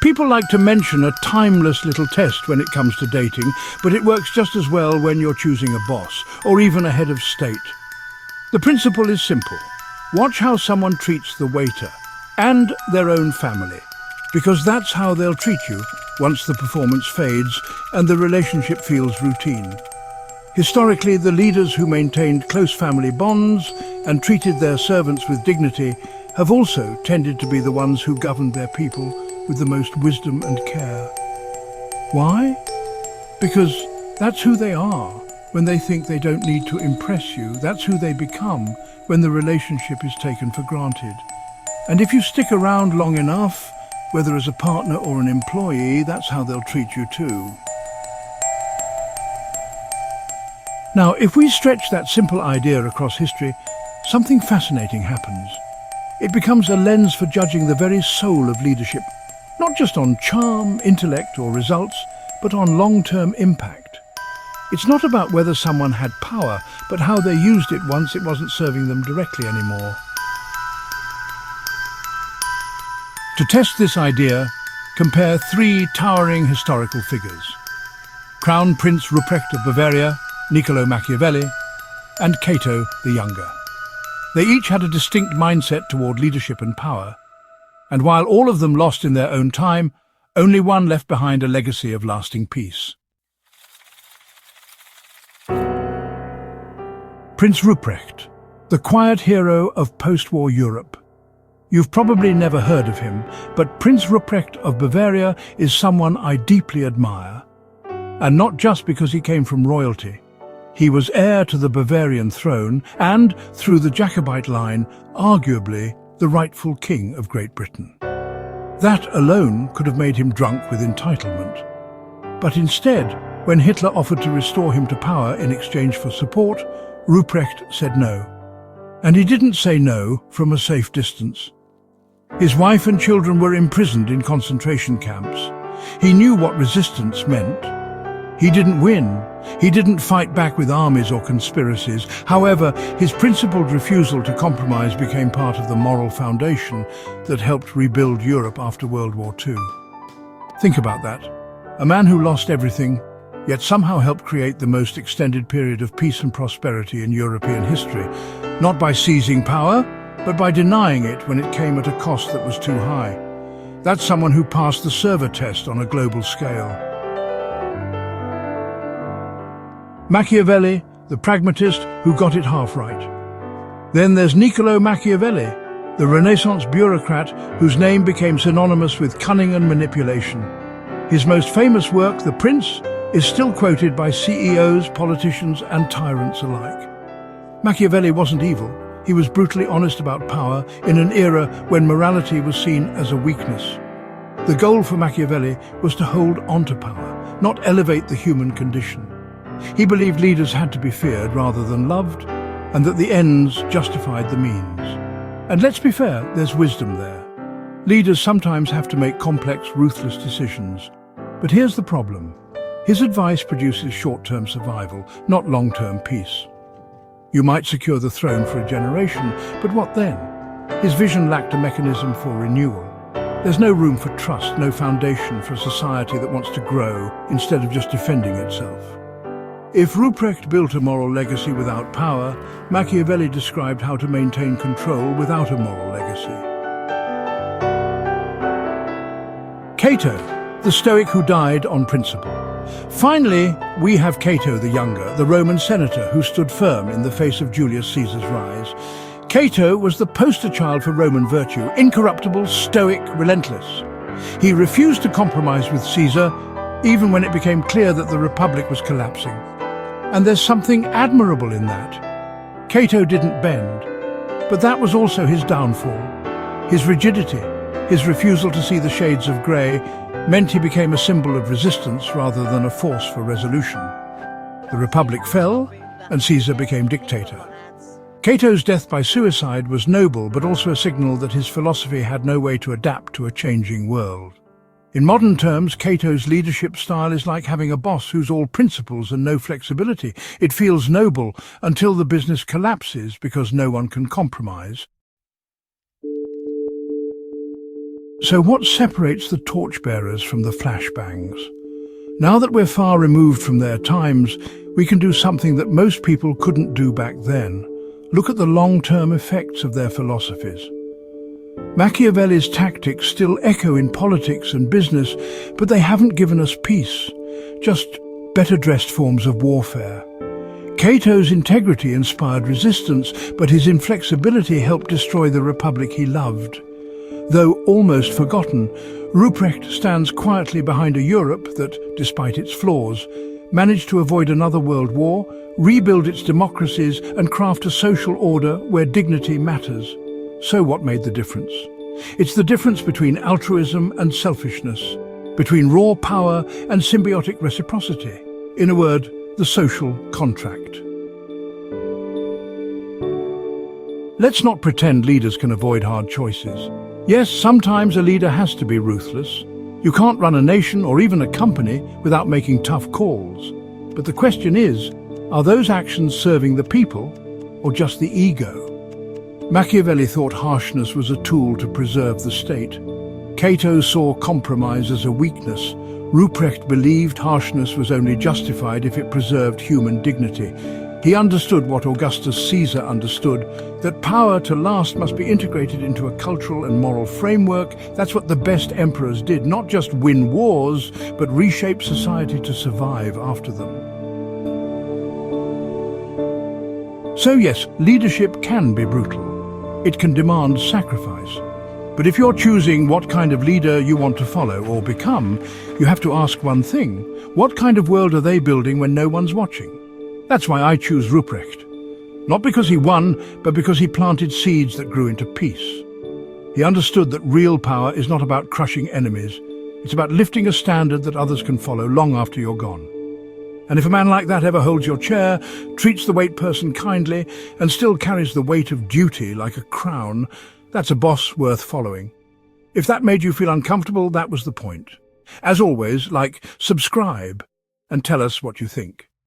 People like to mention a timeless little test when it comes to dating, but it works just as well when you're choosing a boss, or even a head of state. The principle is simple. Watch how someone treats the waiter, and their own family, because that's how they'll treat you once the performance fades and the relationship feels routine. Historically, the leaders who maintained close family bonds and treated their servants with dignity have also tended to be the ones who governed their people with the most wisdom and care. Why? Because that's who they are when they think they don't need to impress you. That's who they become when the relationship is taken for granted. And if you stick around long enough, whether as a partner or an employee, that's how they'll treat you too. Now, if we stretch that simple idea across history, something fascinating happens. It becomes a lens for judging the very soul of leadership, not just on charm, intellect, or results, but on long-term impact. It's not about whether someone had power, but how they used it once it wasn't serving them directly anymore. To test this idea, compare three towering historical figures: Crown Prince Ruprecht of Bavaria, Niccolò Machiavelli, and Cato the Younger. They each had a distinct mindset toward leadership and power, and while all of them lost in their own time, only one left behind a legacy of lasting peace. Prince Ruprecht, the quiet hero of post-war Europe. You've probably never heard of him, but Prince Ruprecht of Bavaria is someone I deeply admire. And not just because he came from royalty. He was heir to the Bavarian throne and, through the Jacobite line, arguably the rightful king of Great Britain. That alone could have made him drunk with entitlement. But instead, when Hitler offered to restore him to power in exchange for support, Ruprecht said no. And he didn't say no from a safe distance. His wife and children were imprisoned in concentration camps. He knew what resistance meant. He didn't win. He didn't fight back with armies or conspiracies. However, his principled refusal to compromise became part of the moral foundation that helped rebuild Europe after World War II. Think about that. A man who lost everything, yet somehow helped create the most extended period of peace and prosperity in European history, not by seizing power, but by denying it when it came at a cost that was too high. That's someone who passed the server test on a global scale. Machiavelli, the pragmatist who got it half right. Then there's Niccolò Machiavelli, the Renaissance bureaucrat whose name became synonymous with cunning and manipulation. His most famous work, The Prince, is still quoted by CEOs, politicians, and tyrants alike. Machiavelli wasn't evil. He was brutally honest about power in an era when morality was seen as a weakness. The goal for Machiavelli was to hold onto power, not elevate the human condition. He believed leaders had to be feared rather than loved, and that the ends justified the means. And let's be fair, there's wisdom there. Leaders sometimes have to make complex, ruthless decisions. But here's the problem. His advice produces short-term survival, not long-term peace. You might secure the throne for a generation, but what then? His vision lacked a mechanism for renewal. There's no room for trust, no foundation for a society that wants to grow instead of just defending itself. If Ruprecht built a moral legacy without power, Machiavelli described how to maintain control without a moral legacy. Cato, the Stoic who died on principle. Finally, we have Cato the Younger, the Roman senator who stood firm in the face of Julius Caesar's rise. Cato was the poster child for Roman virtue, incorruptible, stoic, relentless. He refused to compromise with Caesar, even when it became clear that the Republic was collapsing. And there's something admirable in that. Cato didn't bend, but that was also his downfall. His rigidity, his refusal to see the shades of grey, meant he became a symbol of resistance rather than a force for resolution. The Republic fell, and Caesar became dictator. Cato's death by suicide was noble, but also a signal that his philosophy had no way to adapt to a changing world. In modern terms, Cato's leadership style is like having a boss who's all principles and no flexibility. It feels noble until the business collapses because no one can compromise. So what separates the torchbearers from the flashbangs? Now that we're far removed from their times, we can do something that most people couldn't do back then. Look at the long-term effects of their philosophies. Machiavelli's tactics still echo in politics and business, but they haven't given us peace, just better-dressed forms of warfare. Cato's integrity inspired resistance, but his inflexibility helped destroy the republic he loved. Though almost forgotten, Ruprecht stands quietly behind a Europe that, despite its flaws, managed to avoid another world war, rebuild its democracies and craft a social order where dignity matters. So what made the difference? It's the difference between altruism and selfishness, between raw power and symbiotic reciprocity. In a word, the social contract. Let's not pretend leaders can avoid hard choices. Yes, sometimes a leader has to be ruthless. You can't run a nation or even a company without making tough calls. But the question is, are those actions serving the people or just the ego? Machiavelli thought harshness was a tool to preserve the state. Cato saw compromise as a weakness. Ruprecht believed harshness was only justified if it preserved human dignity. He understood what Augustus Caesar understood, that power to last must be integrated into a cultural and moral framework. That's what the best emperors did, not just win wars, but reshape society to survive after them. So yes, leadership can be brutal. It can demand sacrifice. But if you're choosing what kind of leader you want to follow or become, you have to ask one thing: what kind of world are they building when no one's watching? That's why I choose Ruprecht. Not because he won, but because he planted seeds that grew into peace. He understood that real power is not about crushing enemies. It's about lifting a standard that others can follow long after you're gone. And if a man like that ever holds your chair, treats the weight person kindly, and still carries the weight of duty like a crown, that's a boss worth following. If that made you feel uncomfortable, that was the point. As always, subscribe, and tell us what you think.